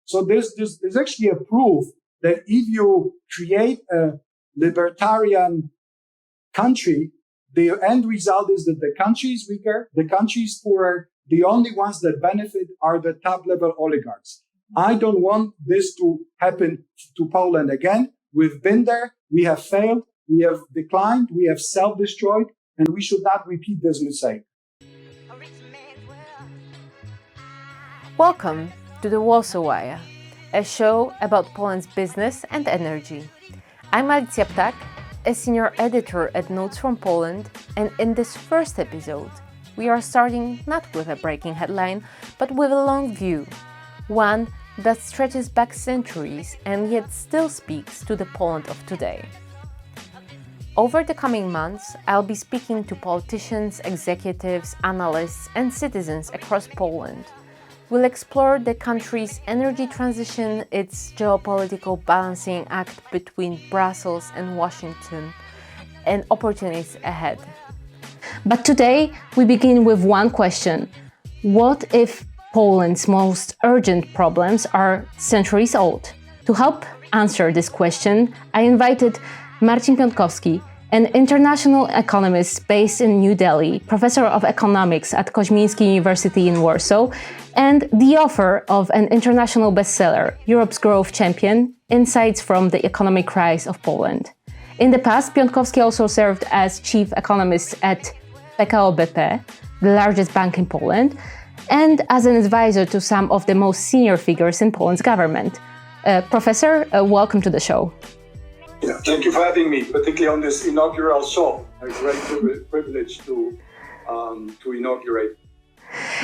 So there's actually a proof that if you create a libertarian country, the end result is that the country is weaker, the country is poorer. The only ones that benefit are the top level oligarchs. I don't want this to happen to Poland again. We've been there. We have failed. We have declined. We have self-destroyed, and we should not repeat this mistake. Welcome to the Warsaw Wire, a show about Poland's business and energy. I'm Alicja Ptak, a senior editor at Notes from Poland, and in this first episode, we are starting not with a breaking headline, but with a long view, one that stretches back centuries and yet still speaks to the Poland of today. Over the coming months, I'll be speaking to politicians, executives, analysts, and citizens across Poland. We'll explore the country's energy transition, its geopolitical balancing act between Brussels and Washington, and opportunities ahead. But today, we begin with one question. What if Poland's most urgent problems are centuries old? To help answer this question, I invited Marcin Piątkowski, an international economist based in New Delhi, professor of economics at Koźmiński University in Warsaw, and the author of an international bestseller, Europe's Growth Champion: Insights from the Economic Crisis of Poland. In the past, Piątkowski also served as chief economist at PKO BP, the largest bank in Poland, and as an advisor to some of the most senior figures in Poland's government. Professor, welcome to the show. Yeah, thank you for having me, particularly on this inaugural show. A great privilege to inaugurate.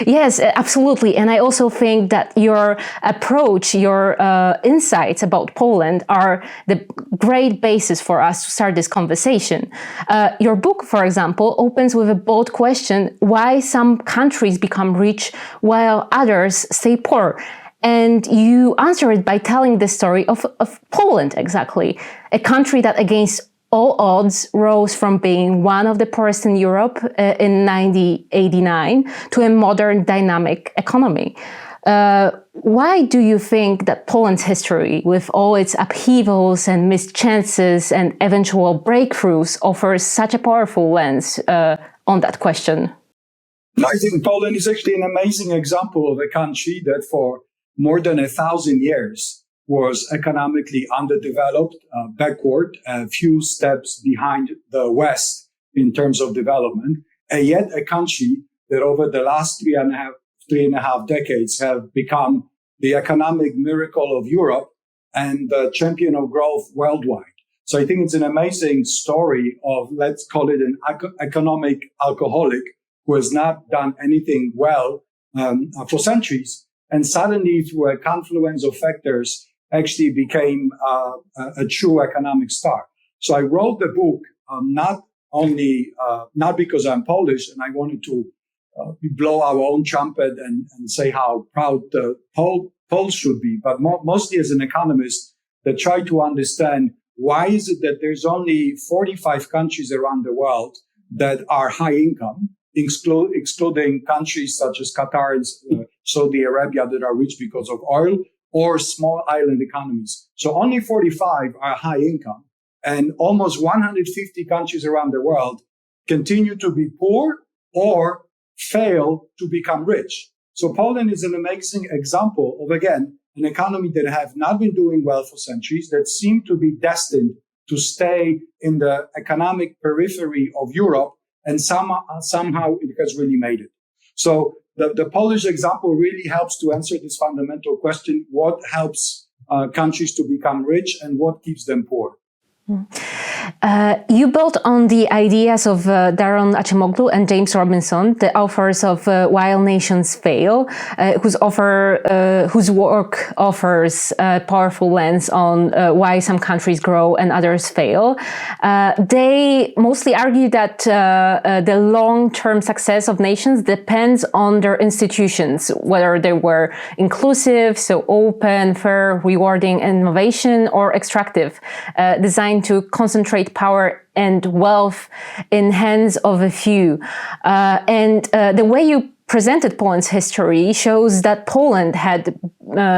Yes, absolutely. And I also think that your approach, your insights about Poland are the great basis for us to start this conversation. Your book, for example, opens with a bold question: why some countries become rich while others stay poor? And you answer it by telling the story of Poland, exactly. A country that against all odds rose from being one of the poorest in Europe in 1989 to a modern dynamic economy. Why do you think that Poland's history, with all its upheavals and missed chances and eventual breakthroughs, offers such a powerful lens on that question? I think Poland is actually an amazing example of a country that for more than 1,000 years was economically underdeveloped, backward, a few steps behind the West in terms of development, and yet a country that over the last three and a half decades have become the economic miracle of Europe and the champion of growth worldwide. So I think it's an amazing story of, let's call it an economic alcoholic who has not done anything well for centuries, and suddenly through a confluence of factors actually became a true economic star. So I wrote the book not because I'm Polish and I wanted to blow our own trumpet and say how proud the Poles should be, but mostly as an economist that tried to understand why is it that there's only 45 countries around the world that are high income, excluding countries such as Qatar and Saudi Arabia that are rich because of oil, or small island economies. So only 45 are high income, and almost 150 countries around the world continue to be poor or fail to become rich. So Poland is an amazing example of, again, an economy that have not been doing well for centuries, that seem to be destined to stay in the economic periphery of Europe, and somehow it has really made it. So the Polish example really helps to answer this fundamental question: what helps countries to become rich and what keeps them poor? You built on the ideas of Daron Acemoglu and James Robinson, the authors of While Nations Fail, whose work offers a powerful lens on why some countries grow and others fail. They mostly argue that the long-term success of nations depends on their institutions, whether they were inclusive, so open, fair, rewarding innovation, or extractive, designed to concentrate power and wealth in hands of a few. And the way you presented Poland's history shows that Poland had,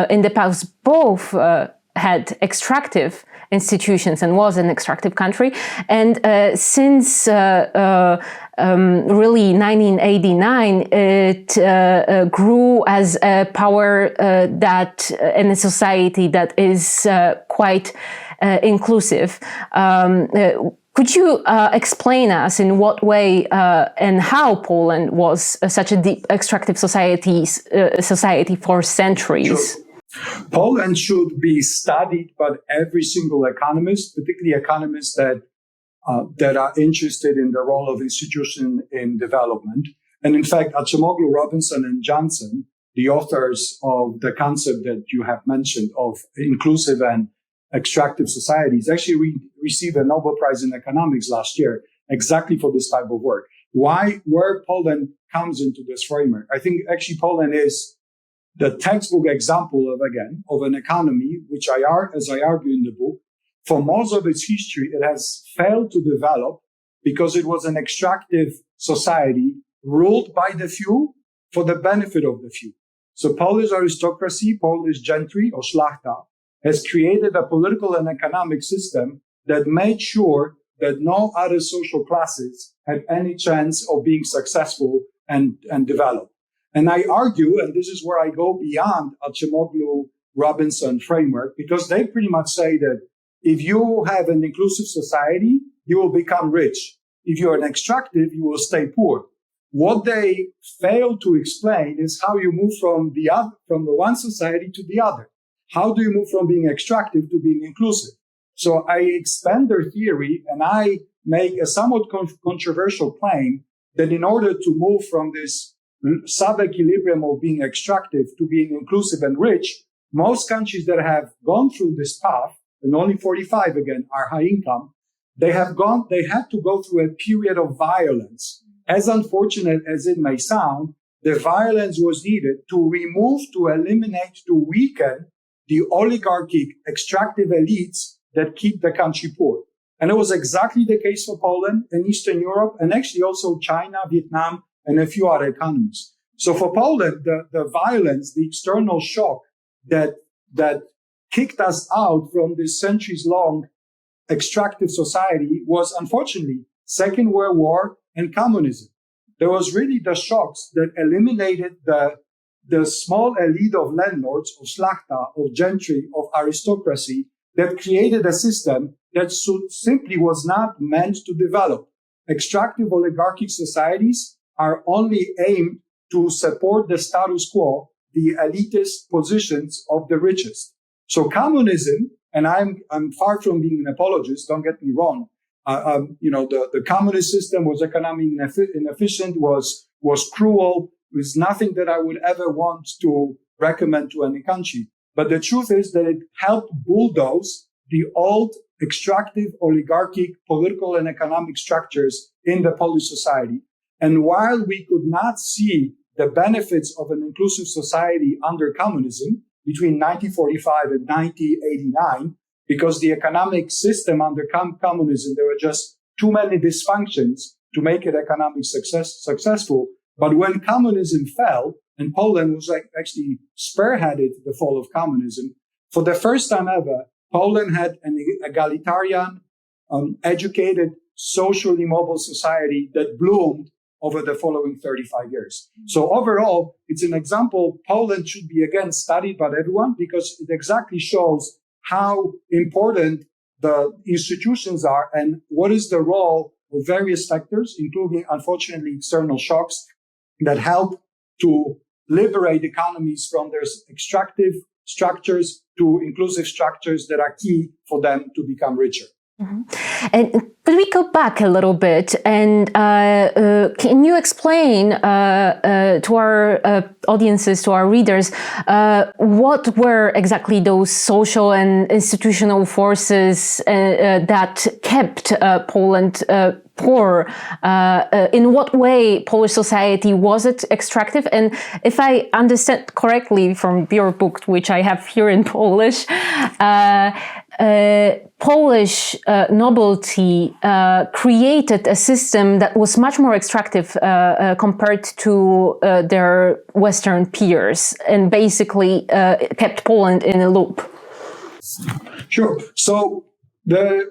in the past, both had extractive institutions and was an extractive country. And since really 1989, it grew as a power that in a society that is quite inclusive. Could you explain us in what way and how Poland was such a deep extractive society for centuries? Sure. Poland should be studied by every single economist, particularly economists that are interested in the role of institution in development. And in fact, Acemoglu, Robinson, and Johnson, the authors of the concept that you have mentioned of inclusive and extractive societies, actually received a Nobel Prize in economics last year exactly for this type of work. Where Poland comes into this framework? I think actually Poland is the textbook example of an economy, which as I argue in the book, for most of its history, it has failed to develop because it was an extractive society ruled by the few for the benefit of the few. So Polish aristocracy, Polish gentry or szlachta, has created a political and economic system that made sure that no other social classes had any chance of being successful and develop. And I argue, and this is where I go beyond Acemoglu Robinson framework, because they pretty much say that if you have an inclusive society, you will become rich. If you're an extractive, you will stay poor. What they fail to explain is how you move from the one society to the other. How do you move from being extractive to being inclusive? So I expand their theory and I make a somewhat controversial claim that in order to move from this sub-equilibrium of being extractive to being inclusive and rich, most countries that have gone through this path, and only 45 again are high income, they had to go through a period of violence. As unfortunate as it may sound, the violence was needed to remove, to eliminate, to weaken the oligarchic extractive elites that keep the country poor. And it was exactly the case for Poland and Eastern Europe, and actually also China, Vietnam, and a few other economies. So for Poland, the violence, the external shock that kicked us out from this centuries-long extractive society was unfortunately Second World War and communism. There was really the shocks that eliminated the small elite of landlords, of szlachta, of gentry, of aristocracy, that created a system that simply was not meant to develop. Extractive oligarchic societies are only aimed to support the status quo, the elitist positions of the richest. So communism, and I'm far from being an apologist, don't get me wrong. The communist system was economically inefficient, was cruel, was nothing that I would ever want to recommend to any country. But the truth is that it helped bulldoze the old extractive oligarchic political and economic structures in the Polish society. And while we could not see the benefits of an inclusive society under communism between 1945 and 1989, because the economic system under communism, there were just too many dysfunctions to make it economically successful. But when communism fell, and Poland was actually spearheaded the fall of communism, for the first time ever, Poland had an egalitarian, educated, socially mobile society that bloomed over the following 35 years. So overall, it's an example. Poland should be again studied by everyone because it exactly shows how important the institutions are and what is the role of various factors, including, unfortunately, external shocks that help to liberate economies from their extractive structures to inclusive structures that are key for them to become richer. Mm-hmm. And could we go back a little bit and can you explain to our audiences, to our readers, what were exactly those social and institutional forces that kept Poland poor? In what way Polish society was it extractive? And if I understand correctly from your book, which I have here in Polish, Polish nobility created a system that was much more extractive compared to their Western peers, and basically kept Poland in a loop. Sure. So there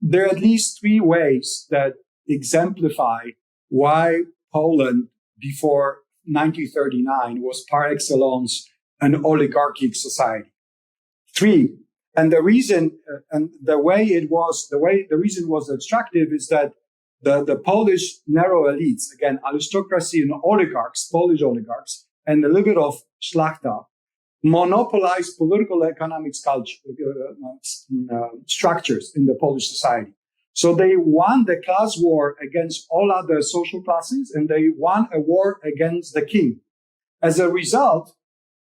are at least three ways that exemplify why Poland before 1939 was par excellence an oligarchic society. Three. And the reason, the reason was extractive is that the Polish narrow elites, again, aristocracy and oligarchs, Polish oligarchs, and a little bit of szlachta, monopolized political economic structures in the Polish society. So they won the class war against all other social classes, and they won a war against the king. As a result,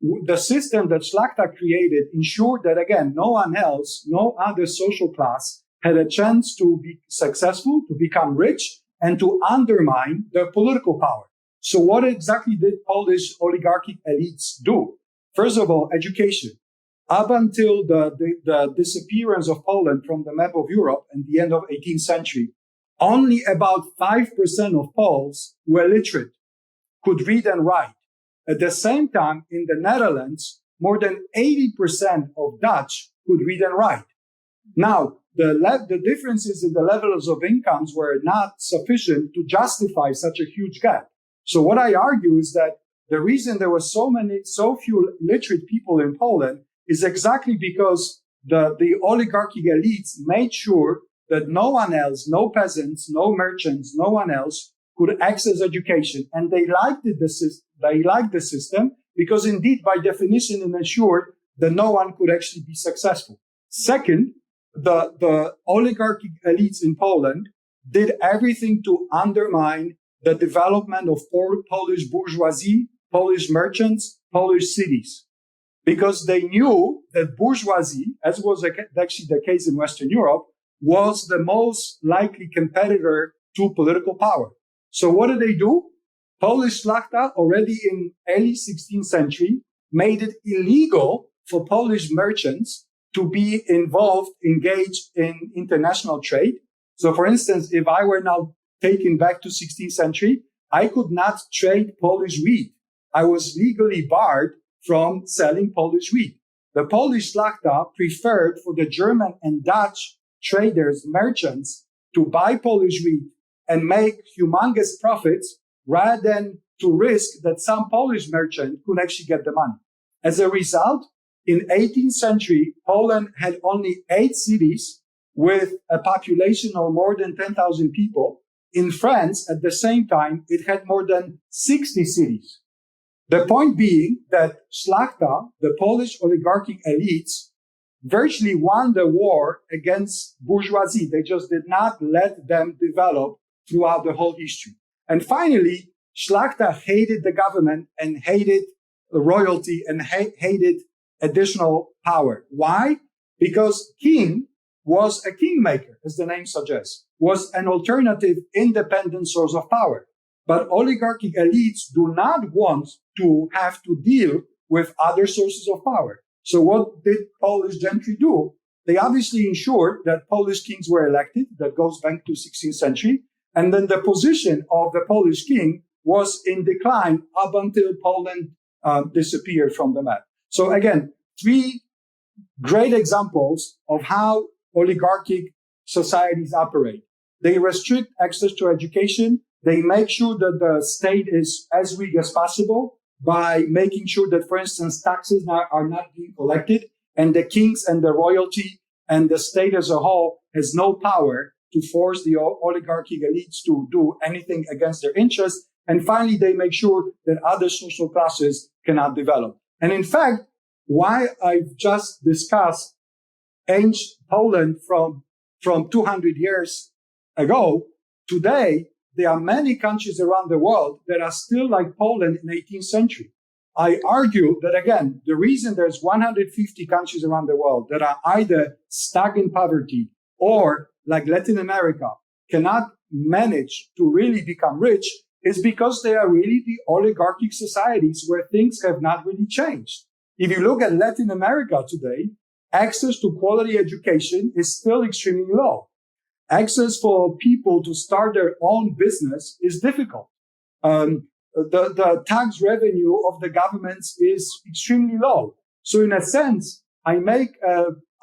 the system that Szlachta created ensured that, again, no one else, no other social class had a chance to be successful, to become rich, and to undermine their political power. So what exactly did Polish oligarchic elites do? First of all, education. Up until the disappearance of Poland from the map of Europe and the end of 18th century, only about 5% of Poles were literate, could read and write. At the same time, in the Netherlands, more than 80% of Dutch could read and write. Now, the differences in the levels of incomes were not sufficient to justify such a huge gap. So what I argue is that the reason there were so few literate people in Poland is exactly because the oligarchic elites made sure that no one else, no peasants, no merchants, no one else could access education. And they liked the system because indeed, by definition, it ensured that no one could actually be successful. Second, the oligarchic elites in Poland did everything to undermine the development of Polish bourgeoisie, Polish merchants, Polish cities, because they knew that bourgeoisie, as was actually the case in Western Europe, was the most likely competitor to political power. So what did they do? Polish Szlachta already in early 16th century made it illegal for Polish merchants to be engaged in international trade. So for instance, if I were now taken back to 16th century, I could not trade Polish wheat. I was legally barred from selling Polish wheat. The Polish Szlachta preferred for the German and Dutch traders, merchants, to buy Polish wheat and make humongous profits rather than to risk that some Polish merchant could actually get the money. As a result, in 18th century, Poland had only 8 cities with a population of more than 10,000 people. In France, at the same time, it had more than 60 cities. The point being that Szlachta, the Polish oligarchic elites, virtually won the war against bourgeoisie. They just did not let them develop throughout the whole history. And finally, Szlachta hated the government and hated the royalty and hated additional power. Why? Because king was a kingmaker, as the name suggests, was an alternative independent source of power. But oligarchic elites do not want to have to deal with other sources of power. So what did Polish gentry do? They obviously ensured that Polish kings were elected. That goes back to 16th century. And then the position of the Polish king was in decline up until Poland disappeared from the map. So again, 3 great examples of how oligarchic societies operate. They restrict access to education. They make sure that the state is as weak as possible by making sure that, for instance, taxes are not being collected, and the kings and the royalty and the state as a whole has no power to force the oligarchic elites to do anything against their interests. And finally, they make sure that other social classes cannot develop. And in fact, why I've just discussed ancient Poland from 200 years ago, today, there are many countries around the world that are still like Poland in the 18th century. I argue that, again, the reason there's 150 countries around the world that are either stuck in poverty or, like Latin America, cannot manage to really become rich is because they are really the oligarchic societies where things have not really changed. If you look at Latin America today, access to quality education is still extremely low. Access for people to start their own business is difficult. The tax revenue of the governments is extremely low. So in a sense, I make,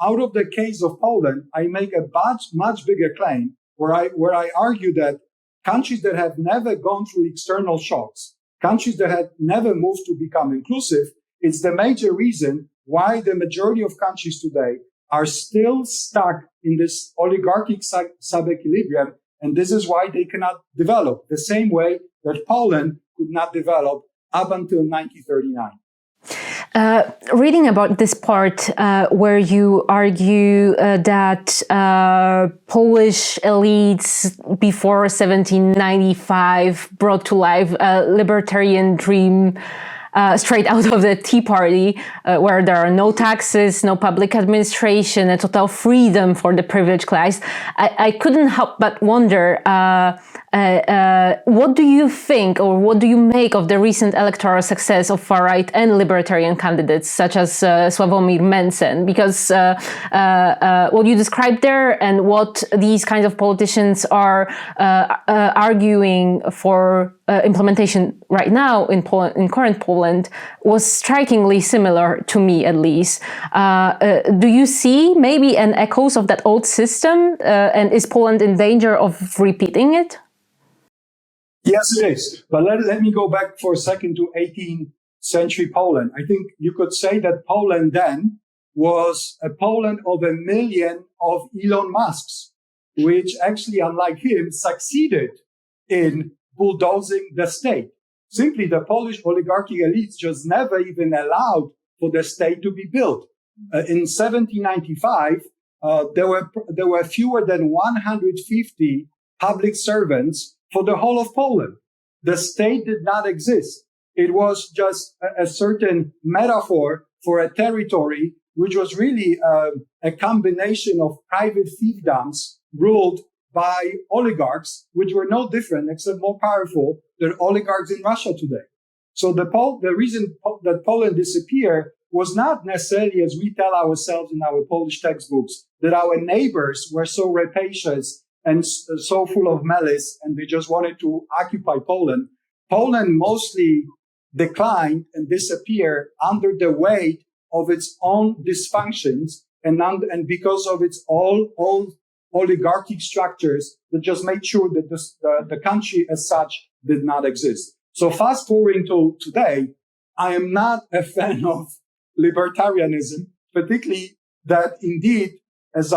out of the case of Poland, I make a much bigger claim where I argue that countries that have never gone through external shocks, countries that have never moved to become inclusive, it's the major reason why the majority of countries today are still stuck in this oligarchic sub-equilibrium. And this is why they cannot develop the same way that Poland could not develop up until 1939. Reading about this part where you argue that Polish elites before 1795 brought to life a libertarian dream straight out of the Tea Party, where there are no taxes, no public administration, a total freedom for the privileged class, I couldn't help but wonder, what do you think or what do you make of the recent electoral success of far-right and libertarian candidates such as Sławomir Mencen? Because what you described there and what these kinds of politicians are arguing for implementation right now in Poland, in current Poland, was strikingly similar to me, at least. Do you see maybe an echoes of that old system, and is Poland in danger of repeating it? Yes, it is. But let me go back for a second to 18th century Poland. I think you could say that Poland then was a Poland of 1 million of Elon Musks, which actually, unlike him, succeeded in bulldozing the state. Simply, the Polish oligarchic elites just never even allowed for the state to be built. In 1795, there were fewer than 150 public servants for the whole of Poland. The state did not exist. It was just a certain metaphor for a territory which was really a combination of private fiefdoms ruled by oligarchs, which were no different except more powerful than oligarchs in Russia today. So the reason that Poland disappeared was not necessarily, as we tell ourselves in our Polish textbooks, that our neighbors were so rapacious and so full of malice, and they just wanted to occupy Poland. Poland mostly declined and disappeared under the weight of its own dysfunctions and because of its old oligarchic structures that just made sure that the country as such did not exist. So fast forwarding to today, I am not a fan of libertarianism, particularly that indeed, as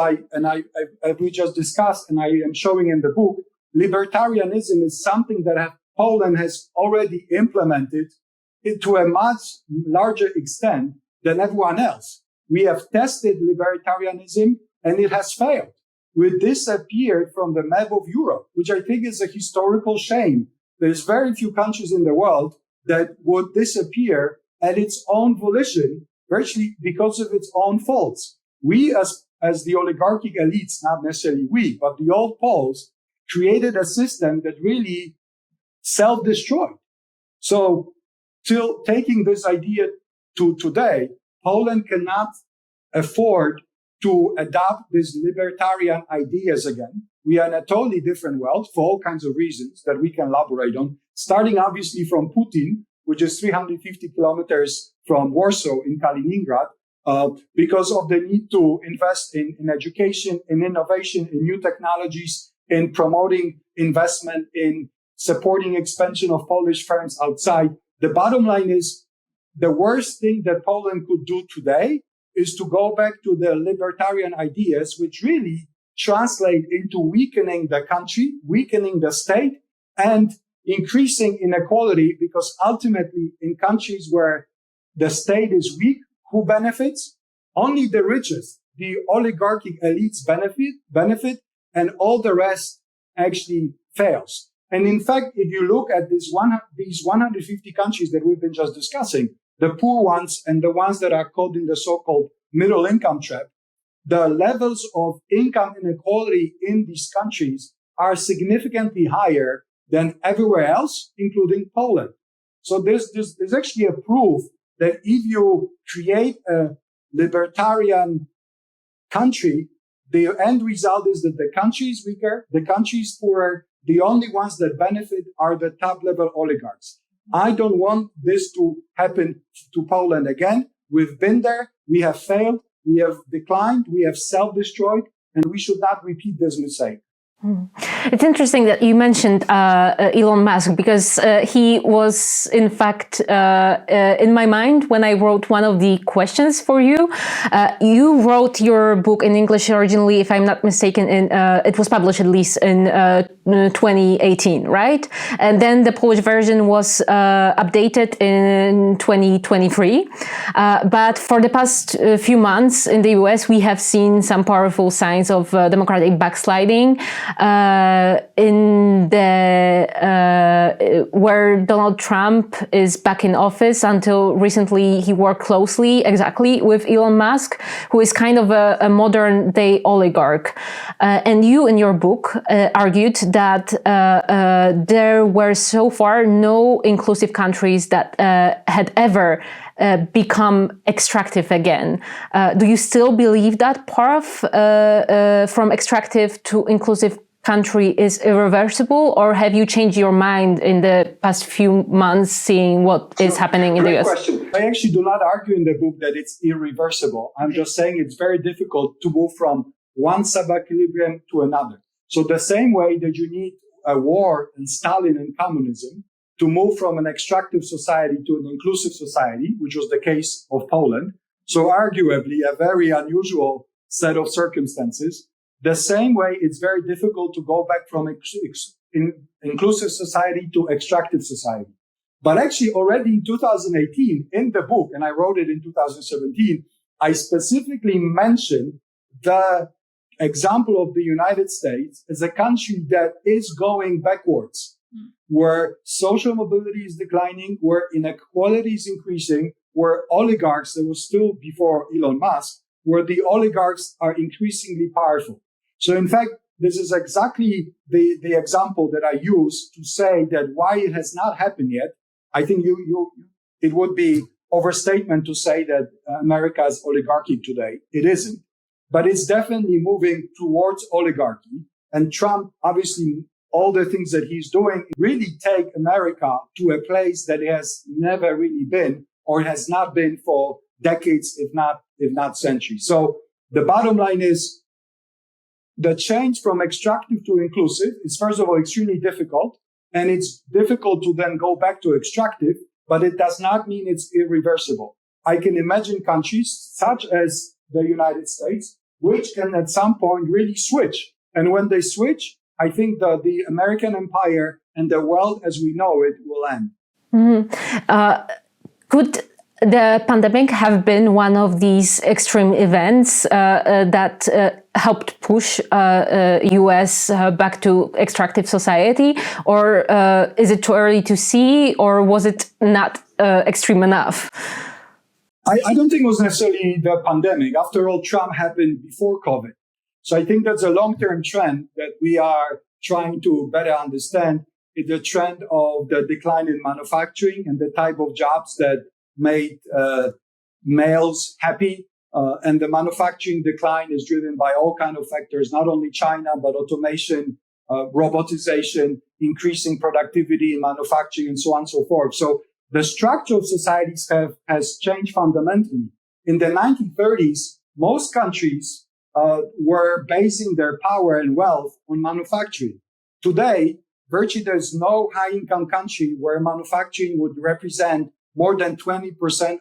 we just discussed, and I am showing in the book, libertarianism is something that Poland has already implemented to a much larger extent than everyone else. We have tested libertarianism and it has failed. We disappeared from the map of Europe, which I think is a historical shame. There's very few countries in the world that would disappear at its own volition, virtually because of its own faults. We as the oligarchic elites, not necessarily we, but the old Poles, created a system that really self-destroyed. So, till taking this idea to today, Poland cannot afford to adopt these libertarian ideas again. We are in a totally different world for all kinds of reasons that we can elaborate on, starting obviously from Putin, which is 350 kilometers from Warsaw in Kaliningrad, because of the need to invest in education, in innovation, in new technologies, in promoting investment, in supporting expansion of Polish firms outside. The bottom line is the worst thing that Poland could do today is to go back to the libertarian ideas, which really translate into weakening the country, weakening the state, and increasing inequality, because ultimately in countries where the state is weak, who benefits? Only the richest, the oligarchic elites benefit, and all the rest actually fails. And in fact, if you look at these 150 countries that we've been just discussing, the poor ones and the ones that are caught in the so-called middle income trap, the levels of income inequality in these countries are significantly higher than everywhere else, including Poland. So there's actually a proof that if you create a libertarian country, the end result is that the country is weaker, the country is poorer. The only ones that benefit are the top level oligarchs. I don't want this to happen to Poland again. We've been there. We have failed. We have declined. We have self-destroyed, and we should not repeat this mistake. It's interesting that you mentioned Elon Musk, because he was, in fact, in my mind when I wrote one of the questions for you. You wrote your book in English originally, if I'm not mistaken, it was published at least in 2018, right? And then the Polish version was updated in 2023. But for the past few months in the US, we have seen some powerful signs of democratic backsliding. In the where Donald Trump is back in office. Until recently, he worked closely exactly with Elon Musk, who is kind of a modern day oligarch. And you, in your book, argued that there were so far no inclusive countries that had ever become extractive again. Do you still believe that path from extractive to inclusive country is irreversible, or have you changed your mind in the past few months, seeing what is happening in the US? Question. I actually do not argue in the book that it's irreversible. I'm just saying it's very difficult to move from one sub-equilibrium to another. So the same way that you need a war in Stalin and communism to move from an extractive society to an inclusive society, which was the case of Poland. So arguably a very unusual set of circumstances. The same way, it's very difficult to go back from inclusive society to extractive society. But actually already in 2018 in the book, and I wrote it in 2017, I specifically mentioned the example of the United States as a country that is going backwards, where social mobility is declining, where inequality is increasing, where oligarchs, that was still before Elon Musk, where the oligarchs are increasingly powerful. So in fact, this is exactly the example that I use to say that why it has not happened yet. I think it would be overstatement to say that America is oligarchic today. It isn't, but it's definitely moving towards oligarchy. And Trump, obviously, all the things that he's doing really take America to a place that it has never really been, or has not been for decades, if not centuries. So the bottom line is, the change from extractive to inclusive is, first of all, extremely difficult. And it's difficult to then go back to extractive, but it does not mean it's irreversible. I can imagine countries such as the United States, which can at some point really switch. And when they switch, I think that the American empire and the world as we know it will end. Could the pandemic have been one of these extreme events that helped push US back to extractive society? Or is it too early to see, or was it not extreme enough? I don't think it was necessarily the pandemic. After all, Trump happened before COVID. So I think that's a long-term trend that we are trying to better understand. It's the trend of the decline in manufacturing and the type of jobs that made males happy. And the manufacturing decline is driven by all kinds of factors, not only China, but automation, robotization, increasing productivity in manufacturing, and so on and so forth. So the structure of societies has changed fundamentally. In the 1930s, most countries were basing their power and wealth on manufacturing. Today, virtually there's no high-income country where manufacturing would represent more than 20%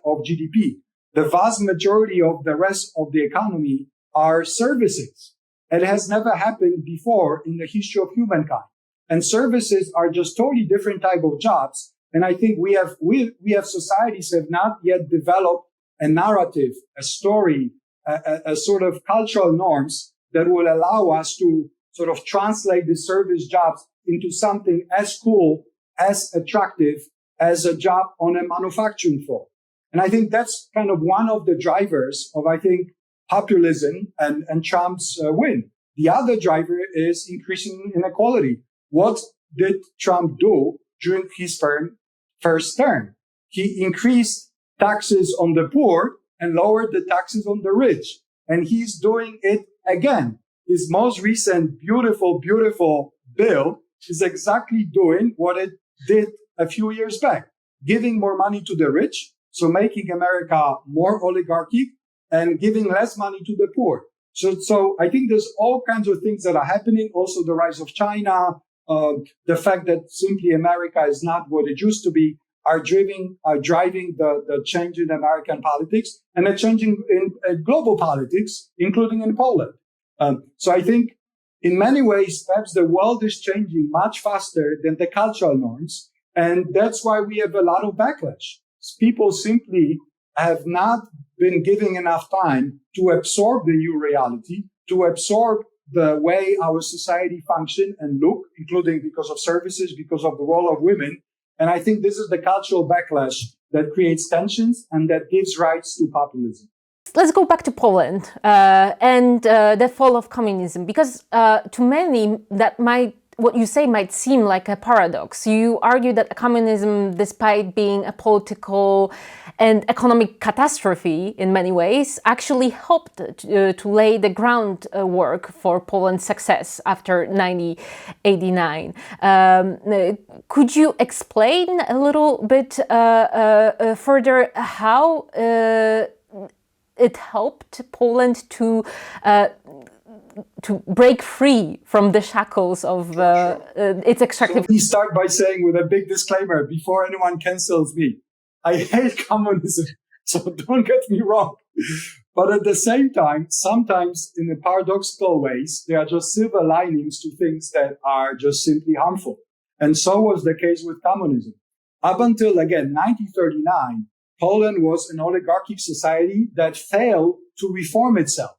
of GDP. The vast majority of the rest of the economy are services. It has never happened before in the history of humankind. And services are just totally different type of jobs. And I think we have societies have not yet developed a narrative, a story, a sort of cultural norms that will allow us to sort of translate the service jobs into something as cool, as attractive as a job on a manufacturing floor. And I think that's kind of one of the drivers of, I think, populism and Trump's win. The other driver is increasing inequality. What did Trump do during his first term? He increased taxes on the poor and lowered the taxes on the rich. And he's doing it again. His most recent beautiful bill is exactly doing what it did a few years back, giving more money to the rich, so making America more oligarchic and giving less money to the poor. So I think there's all kinds of things that are happening. Also the rise of China, the fact that simply America is not what it used to be, are driving the change in American politics and the changing in global politics, including in Poland. So I think in many ways, perhaps the world is changing much faster than the cultural norms. And that's why we have a lot of backlash. People simply have not been given enough time to absorb the new reality, to absorb the way our society function and look, including because of services, because of the role of women. And I think this is the cultural backlash that creates tensions and that gives rise to populism. Let's go back to Poland and the fall of communism, because to many what you say might seem like a paradox. You argue that communism, despite being a political and economic catastrophe in many ways, actually helped to lay the groundwork for Poland's success after 1989. Could you explain a little bit further how it helped Poland to break free from the shackles of its extractive? So let me start by saying, with a big disclaimer, before anyone cancels me, I hate communism, so don't get me wrong. But at the same time, sometimes in the paradoxical ways, there are just silver linings to things that are just simply harmful. And so was the case with communism. Up until, again, 1939, Poland was an oligarchic society that failed to reform itself.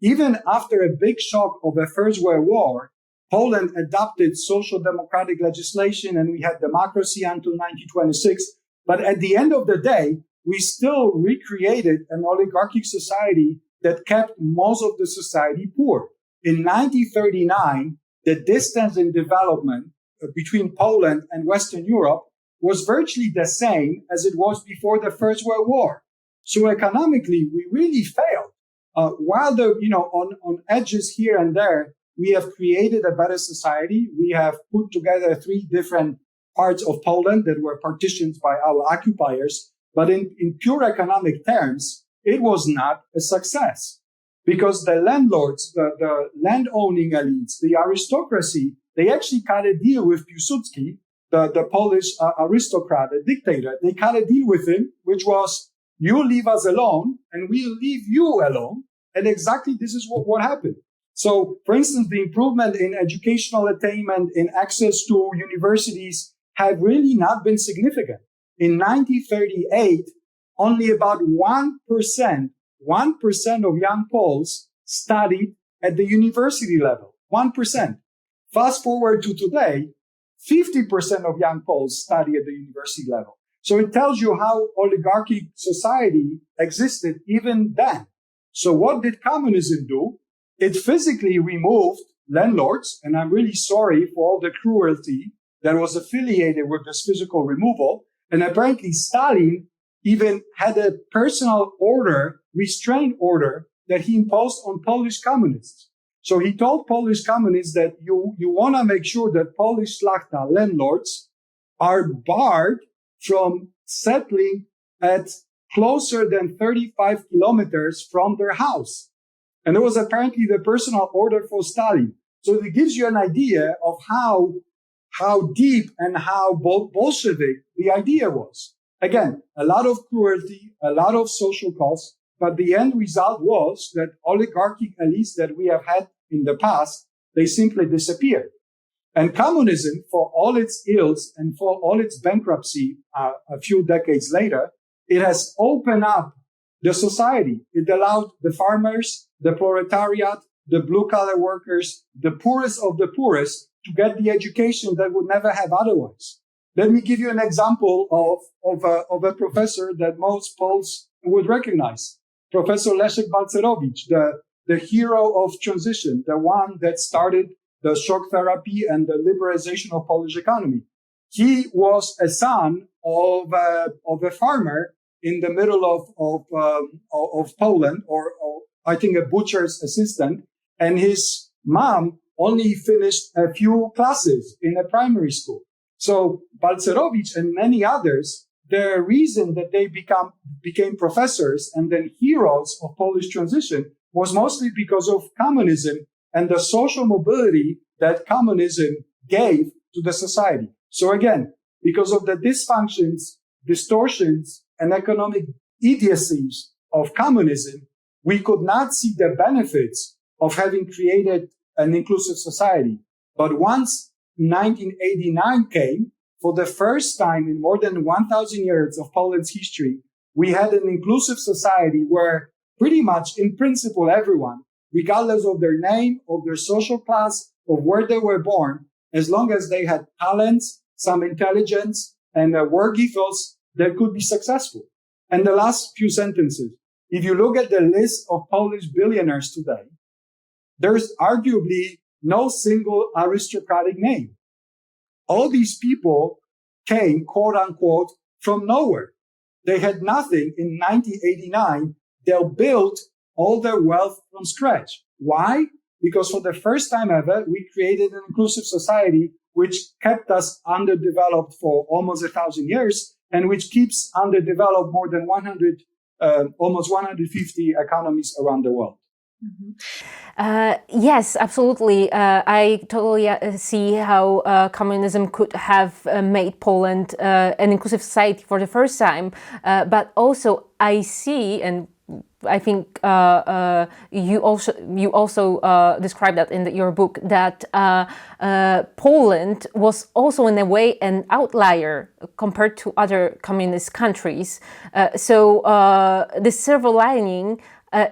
Even after a big shock of the First World War, Poland adopted social democratic legislation and we had democracy until 1926. But at the end of the day, we still recreated an oligarchic society that kept most of the society poor. In 1939, the distance in development between Poland and Western Europe was virtually the same as it was before the First World War. So economically, we really failed. While on edges here and there, we have created a better society. We have put together 3 different parts of Poland that were partitioned by our occupiers. But in pure economic terms, it was not a success because the landlords, the land-owning elites, the aristocracy, they actually cut a deal with Piłsudski, the Polish aristocrat, the dictator. They cut a deal with him, which was, you leave us alone and we'll leave you alone. And exactly this is what happened. So, for instance, the improvement in educational attainment, in access to universities have really not been significant. In 1938, only about 1% of young Poles studied at the university level. 1%. Fast forward to today, 50% of young Poles study at the university level. So it tells you how oligarchic society existed even then. So what did communism do? It physically removed landlords, and I'm really sorry for all the cruelty that was affiliated with this physical removal. And apparently Stalin even had a personal order, restraint order, that he imposed on Polish communists. So he told Polish communists that you want to make sure that Polish szlachta, landlords, are barred from settling at closer than 35 kilometers from their house. And it was apparently the personal order for Stalin. So it gives you an idea of how deep and how Bolshevik the idea was. Again, a lot of cruelty, a lot of social costs, but the end result was that oligarchic elites that we have had in the past, they simply disappeared. And communism, for all its ills and for all its bankruptcy a few decades later, it has opened up the society. It allowed the farmers, the proletariat, the blue-collar workers, the poorest of the poorest to get the education that would never have otherwise. Let me give you an example of a professor that most Poles would recognize. Professor Leszek Balcerowicz, the hero of transition, the one that started the shock therapy and the liberalization of Polish economy. He was a son of a farmer in the middle of Poland or I think, a butcher's assistant, and his mom only finished a few classes in a primary school. So Balcerowicz and many others, the reason that they became professors and then heroes of Polish transition was mostly because of communism and the social mobility that communism gave to the society. So again, because of the dysfunctions, distortions, and economic idiocies of communism, we could not see the benefits of having created an inclusive society. But once 1989 came, for the first time in more than 1,000 years of Poland's history, we had an inclusive society where pretty much in principle everyone, regardless of their name, of their social class, of where they were born, as long as they had talents, some intelligence, and a work ethos, they could be successful. And the last few sentences, if you look at the list of Polish billionaires today, there's arguably no single aristocratic name. All these people came, quote unquote, from nowhere. They had nothing in 1989. They built all their wealth from scratch. Why? Because for the first time ever, we created an inclusive society which kept us underdeveloped for almost 1,000 years and which keeps underdeveloped more than almost 150 economies around the world. Yes, absolutely. I totally see how communism could have made Poland an inclusive society for the first time. But also I see, and I think you also described that in your book, that Poland was also in a way an outlier compared to other communist countries. So the silver lining,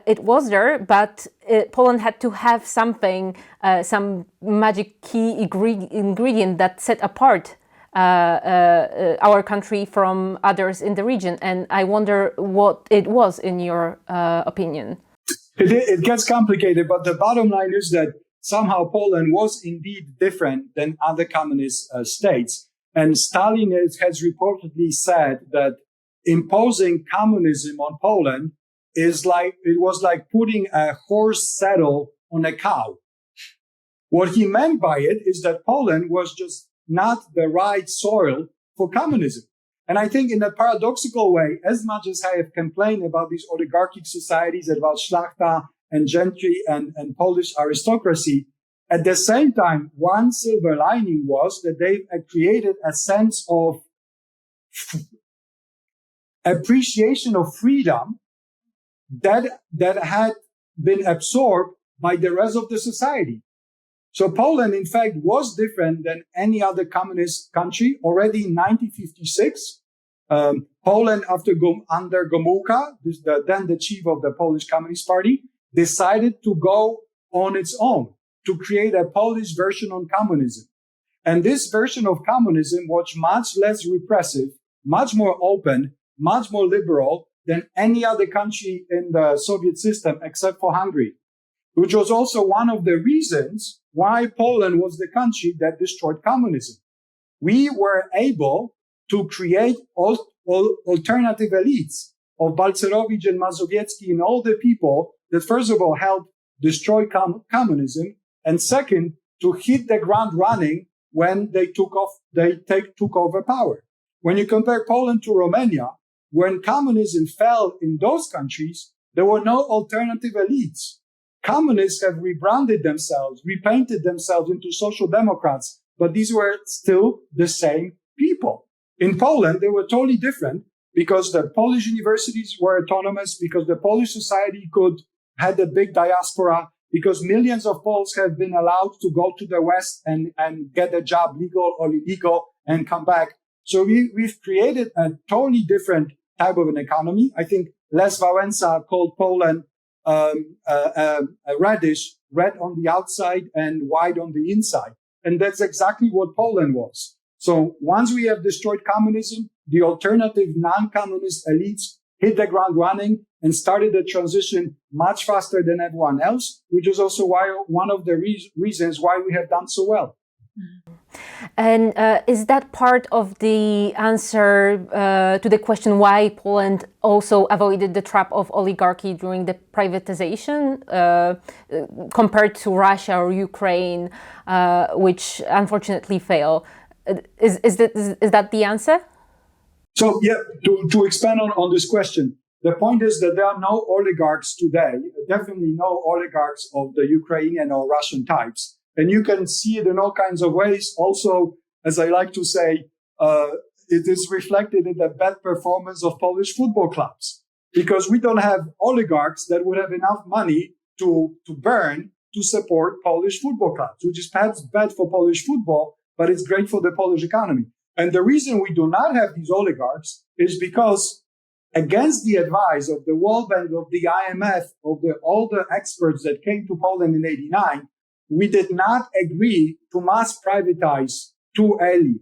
it was there, but Poland had to have something, some magic key ingredient that set apart our country from others in the region. And I wonder what it was, in your opinion. It gets complicated, but the bottom line is that somehow Poland was indeed different than other communist states. And Stalin has reportedly said that imposing communism on Poland was like putting a horse saddle on a cow. What he meant by it is that Poland was just not the right soil for communism. And I think in a paradoxical way, as much as I have complained about these oligarchic societies, about Szlachta and gentry and Polish aristocracy, at the same time, one silver lining was that they created a sense of appreciation of freedom that had been absorbed by the rest of the society. So Poland, in fact, was different than any other communist country. Already in 1956, Poland, under Gomułka, then the chief of the Polish Communist Party, decided to go on its own to create a Polish version on communism. And this version of communism was much less repressive, much more open, much more liberal than any other country in the Soviet system except for Hungary, which was also one of the reasons why Poland was the country that destroyed communism. We were able to create alternative elites of Balcerowicz and Mazowiecki and all the people that, first of all, helped destroy communism, and second, to hit the ground running when they took over power. When you compare Poland to Romania, when communism fell in those countries, there were no alternative elites. Communists have rebranded themselves, repainted themselves into social democrats, but these were still the same people. In Poland, they were totally different because the Polish universities were autonomous, because the Polish society had a big diaspora, because millions of Poles have been allowed to go to the West and get a job, legal or illegal, and come back. So we've created a totally different type of an economy. I think Les Wałęsa called Poland a radish, red on the outside and white on the inside. And that's exactly what Poland was. So once we have destroyed communism, the alternative non-communist elites hit the ground running and started the transition much faster than everyone else, which is also one of the reasons why we have done so well. And is that part of the answer to the question why Poland also avoided the trap of oligarchy during the privatization compared to Russia or Ukraine, which unfortunately failed? Is that the answer? So, yeah, to expand on this question, the point is that there are no oligarchs today, definitely no oligarchs of the Ukrainian or Russian types. And you can see it in all kinds of ways. Also, as I like to say, it is reflected in the bad performance of Polish football clubs, because we don't have oligarchs that would have enough money to burn to support Polish football clubs, which is perhaps bad for Polish football, but it's great for the Polish economy. And the reason we do not have these oligarchs is because, against the advice of the World Bank, of the IMF, of all the experts that came to Poland in '89, we did not agree to mass privatize too early.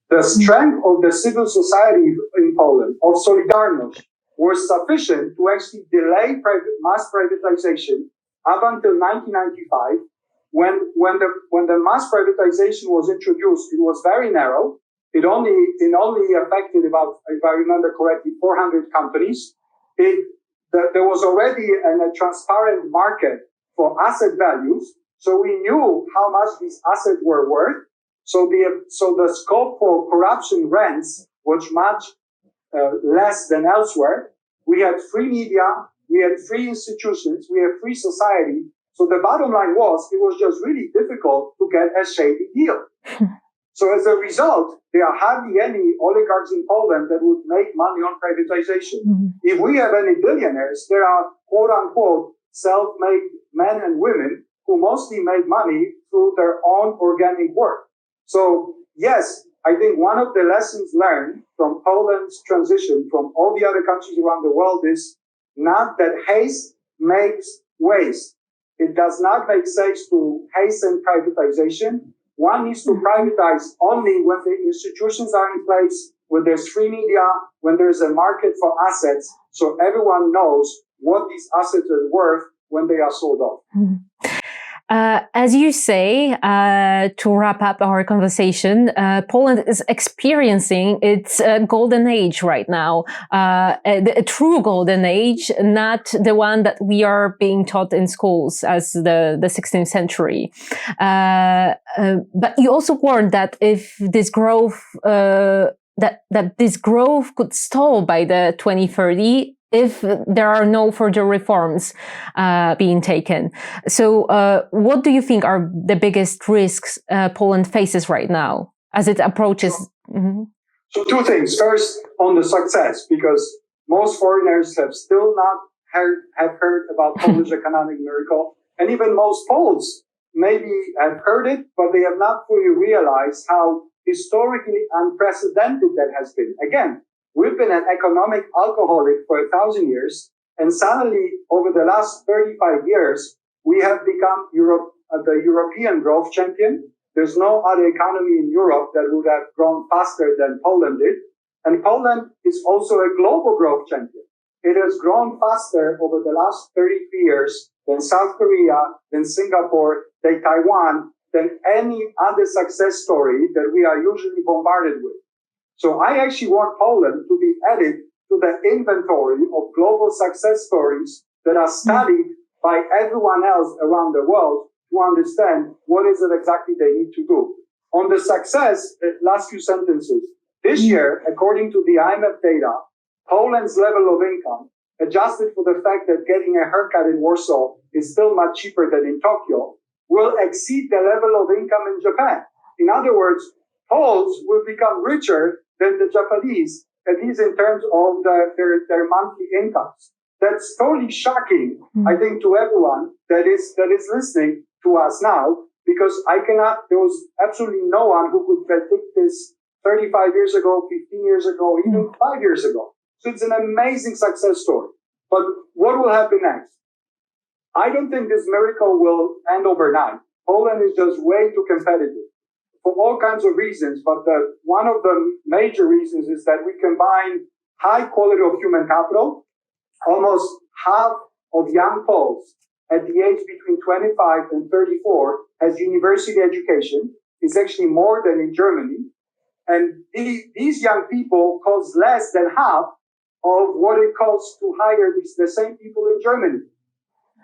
The strength of the civil society in Poland, of Solidarność, was sufficient to actually delay mass privatization up until 1995. When the mass privatization was introduced, it was very narrow. It only affected about, if I remember correctly, 400 companies. There was already a transparent market for asset values, so we knew how much these assets were worth. So the scope for corruption rents was much less than elsewhere. We had free media, we had free institutions, we had free society. So the bottom line was, it was just really difficult to get a shady deal. So as a result, there are hardly any oligarchs in Poland that would make money on privatization. Mm-hmm. If we have any billionaires, there are quote unquote self-made men and women who mostly make money through their own organic work. So yes, I think one of the lessons learned from Poland's transition from all the other countries around the world is not that haste makes waste. It does not make sense to hasten privatization. One needs to privatize only when the institutions are in place, when there's free media, when there's a market for assets, so everyone knows what these assets are worth when they are sold off. As you say, to wrap up our conversation, Poland is experiencing its golden age right now, a true golden age, not the one that we are being taught in schools as the 16th century. But you also warned that if this growth, that this growth could stall by the 2030, if there are no further reforms being taken. So what do you think are the biggest risks Poland faces right now as it approaches? So two things. First, on the success, because most foreigners have still not heard about Polish economic miracle. And even most Poles maybe have heard it, but they have not fully realized how historically unprecedented that has been. Again, we've been an economic alcoholic for 1,000 years, and suddenly, over the last 35 years, we have become the European growth champion. There's no other economy in Europe that would have grown faster than Poland did. And Poland is also a global growth champion. It has grown faster over the last 33 years than South Korea, than Singapore, than Taiwan, than any other success story that we are usually bombarded with. So I actually want Poland to be added to the inventory of global success stories that are studied by everyone else around the world to understand what is it exactly they need to do. On the success, last few sentences. This year, according to the IMF data, Poland's level of income, adjusted for the fact that getting a haircut in Warsaw is still much cheaper than in Tokyo, will exceed the level of income in Japan. In other words, Poles will become richer than the Japanese, at least in terms of their monthly incomes. That's totally shocking, I think, to everyone that is listening to us now, because there was absolutely no one who could predict this 35 years ago, 15 years ago, even 5 years ago. So it's an amazing success story. But what will happen next? I don't think this miracle will end overnight. Poland is just way too competitive for all kinds of reasons. But one of the major reasons is that we combine high quality of human capital. Almost half of young Poles at the age between 25 and 34 has university education. is actually more than in Germany. And these young people cost less than half of what it costs to hire the same people in Germany.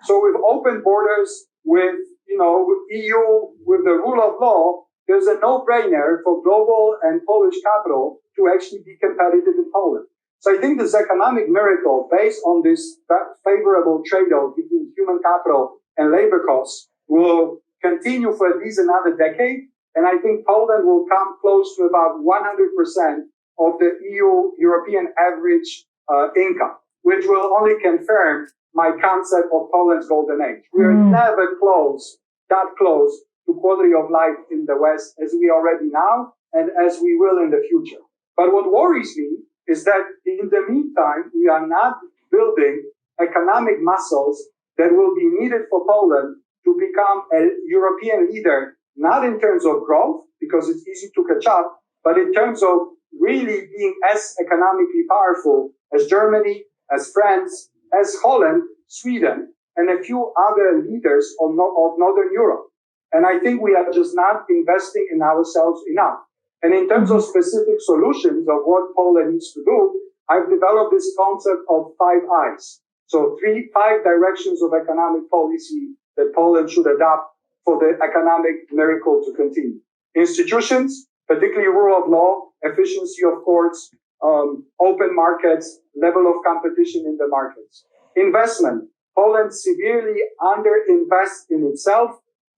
So with open borders, with EU, with the rule of law, there's a no-brainer for global and Polish capital to actually be competitive in Poland. So I think this economic miracle, based on this favorable trade-off between human capital and labor costs, will continue for at least another decade. And I think Poland will come close to about 100% of the European average income, which will only confirm my concept of Poland's golden age. We are never that close to quality of life in the West as we already now and as we will in the future. But what worries me is that in the meantime, we are not building economic muscles that will be needed for Poland to become a European leader, not in terms of growth, because it's easy to catch up, but in terms of really being as economically powerful as Germany, as France, as Holland, Sweden, and a few other leaders of Northern Europe. And I think we are just not investing in ourselves enough. And in terms of specific solutions of what Poland needs to do, I've developed this concept of 5 I's. So 5 directions of economic policy that Poland should adopt for the economic miracle to continue. Institutions, particularly rule of law, efficiency of courts, open markets, level of competition in the markets. Investment. Poland severely underinvests in itself.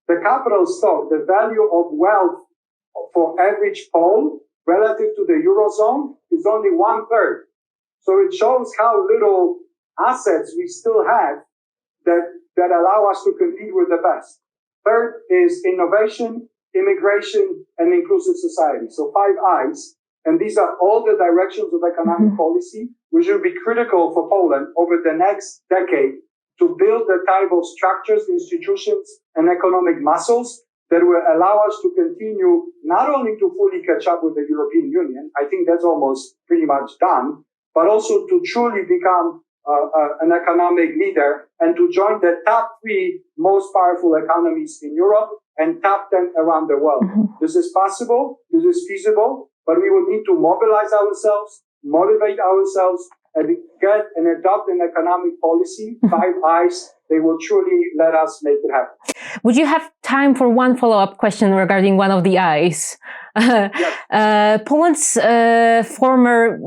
The capital stock, the value of wealth for average Pole relative to the Eurozone is only 1/3. So it shows how little assets we still have that allow us to compete with the best. Third is innovation, immigration, and inclusive society. So 5 I's. And these are all the directions of economic policy, which will be critical for Poland over the next decade to build the type of structures, institutions, and economic muscles that will allow us to continue not only to fully catch up with the European Union, I think that's almost pretty much done, but also to truly become an economic leader and to join the top 3 most powerful economies in Europe and top 10 around the world. This is possible, this is feasible, but we will need to mobilize ourselves, motivate ourselves, and get and adopt an economic policy, 5 I's. They will truly let us make it happen. Would you have time for one follow-up question regarding one of the I's? Yes. Poland's former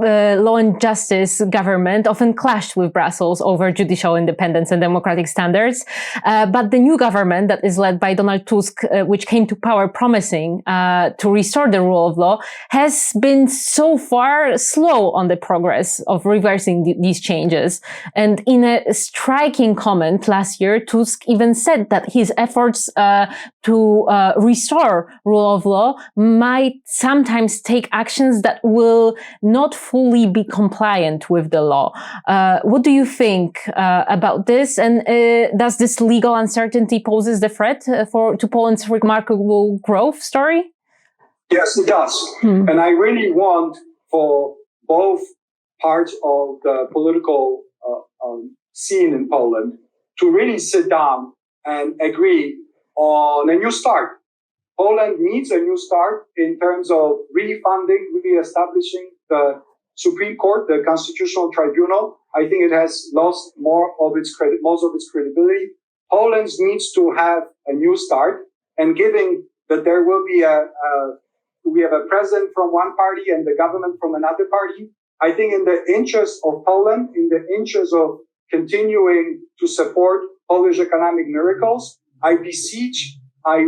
law and justice government often clashed with Brussels over judicial independence and democratic standards. But the new government that is led by Donald Tusk, which came to power promising to restore the rule of law, has been so far slow on the progress of reversing these changes. And in a striking comment last year, Tusk even said that his efforts to restore rule of law might sometimes take actions that will not fully be compliant with the law. What do you think about this? And does this legal uncertainty poses the threat to Poland's remarkable growth story? Yes, it does. And I really want for both parts of the political scene in Poland to really sit down and agree on a new start. Poland needs a new start in terms of refunding, re-establishing the Supreme Court, the Constitutional Tribunal. I think it has lost most of its credibility. Poland needs to have a new start, and given that there will be we have a president from one party and the government from another party, I think in the interest of Poland, in the interest of continuing to support Polish economic miracles, I beseech, I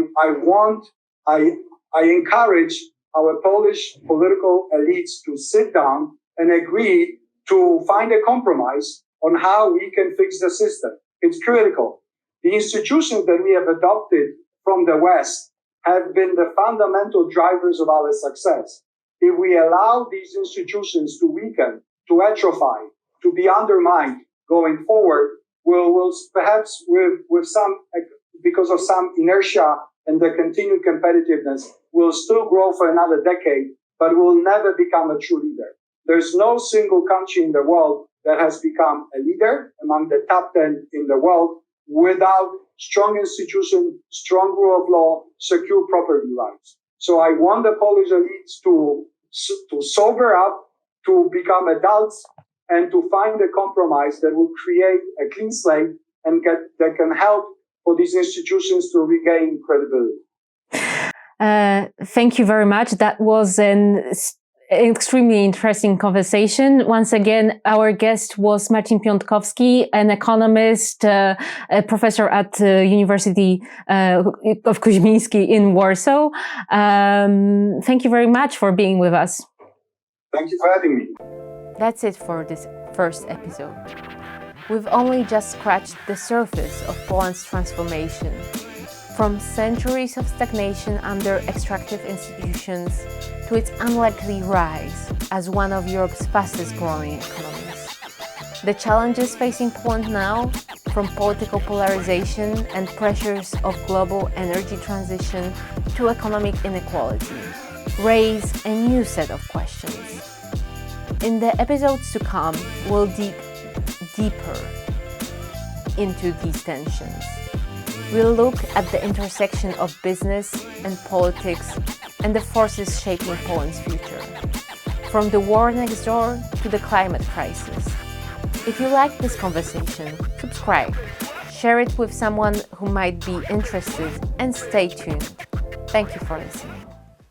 encourage our Polish political elites to sit down and agree to find a compromise on how we can fix the system. It's critical. The institutions that we have adopted from the West have been the fundamental drivers of our success. If we allow these institutions to weaken, to atrophy, to be undermined going forward, we'll perhaps with some, because of some inertia and the continued competitiveness, will still grow for another decade, but will never become a true leader. There's no single country in the world that has become a leader among the top 10 in the world without strong institutions, strong rule of law, secure property rights. So I want the Polish elites to sober up, to become adults, and to find a compromise that will create a clean slate and that can help for these institutions to regain credibility. Thank you very much. That was an extremely interesting conversation. Once again, our guest was Marcin Piątkowski, an economist, a professor at University of Koźmiński in Warsaw. Thank you very much for being with us. Thank you for having me. That's it for this first episode. We've only just scratched the surface of Poland's transformation, from centuries of stagnation under extractive institutions to its unlikely rise as one of Europe's fastest growing economies. The challenges facing Poland now, from political polarization and pressures of global energy transition to economic inequality, raise a new set of questions. In the episodes to come, we'll dig deeper into these tensions. We'll look at the intersection of business and politics and the forces shaping Poland's future, from the war next door to the climate crisis. If you like this conversation, subscribe, share it with someone who might be interested, and stay tuned. Thank you for listening.